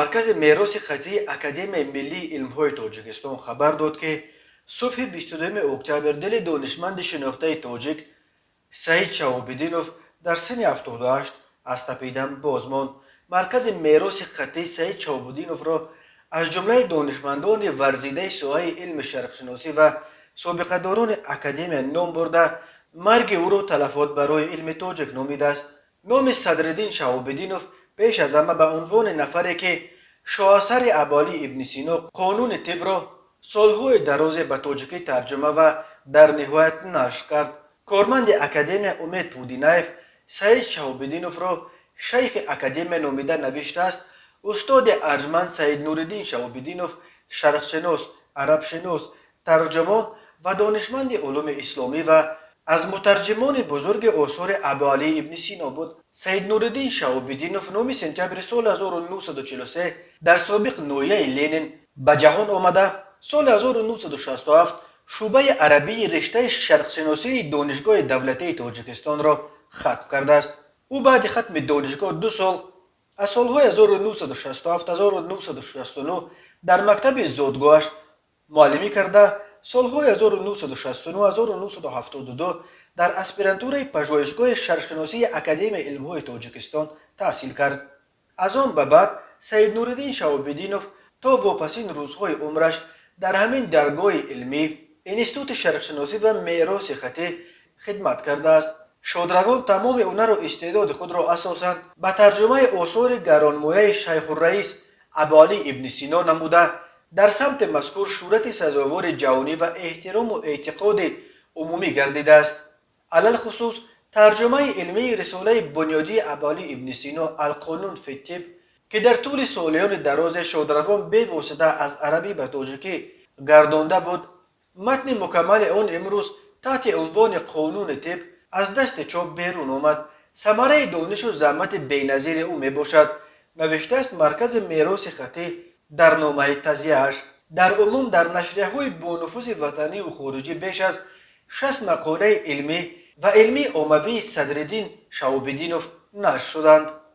مرکز میراث خطی اکادمی ملی علم‌های تاجیکستان خبر داد که صبح 22 اکتبر دل دانشمند شناخته تاجیک سعید شهاب‌الدینوف در سن 78 از تپیدن بازماند. مرکز میراث خطی سعید شهاب‌الدینوف را از جمله دانشمندان ورزیده ساحه علم شرقشناسی و سابقه داران اکادمی نام برده مرگ او را تلفات برای علم تاجیک نامیده است. نام صدرالدین شهاب‌الدینوف پیش از همه به عنوان نفری که شاهاثر ابالی ابن سینا قانون طب را سالهای دراز به تاجیکی ترجمه و در نهایت نشر کرد. کارمند اکادمی امید پودینایف سعید شهاب‌الدینوف را شیخ اکادمی نامیده نوشته است. استاد ارجمند سعید نورالدین شهاب‌الدینوف شرقشناس، عربشناس، ترجمان و دانشمند علوم اسلامی و از مترجمان بزرگ آثار ابالی ابن سینا بود. سعید نورالدین شهاب‌الدینوف 9 سپتامبر سال 1943 در سابق نویه لنین به جهان آمده. سال 1967 شعبه عربی رشته شرقشناسی دانشگاه دولتی تاجیکستان را ختم کرده است. او بعد ختم دانشگاه 2 سال از سالهای 1967 1969 در مکتب زادگاهش معلمی کرده. سالهای 1969 1972 در اسپرانتوره پژوهشگاه شرقشناسی اکادمی علم‌های تاجیکستان تحصیل کرد. از آن به بعد سعید نورالدین شهاب‌الدینوف تا واپسین روزهای عمرش در همین درگاه علمی انستیتوت شرقشناسی و میراث خطی خدمت کرده است. شادروان تمام هنر و استعداد خود را اساساً به ترجمه آثار گرانمایه شیخ الرئیس ابالی ابن سینا نموده در سمت مذکور صورت سزاوار جهانی و احترام و اعتقاد عمومی گردیده است. علل خصوص ترجمه علمی رساله بنیادی ابالی ابن سینا القانون فی الطب که در طول سالیان دراز شادروان به واسطه از عربی به تاجیکی گردانده بود. متن مکمل آن امروز تحت عنوان قانون طب از دست چاپ بیرون آمد. ثمره دانش و زحمت بی‌نظیر او می باشد. نوشته است مرکز میراث خطی در نامه تزیه‌اش. در عموم در نشریه‌های با نفوذ وطنی و خارجی بیش از 60 مقاله علمی و علمی عمومی صدرالدین شهاب‌الدینوف نشر شدند.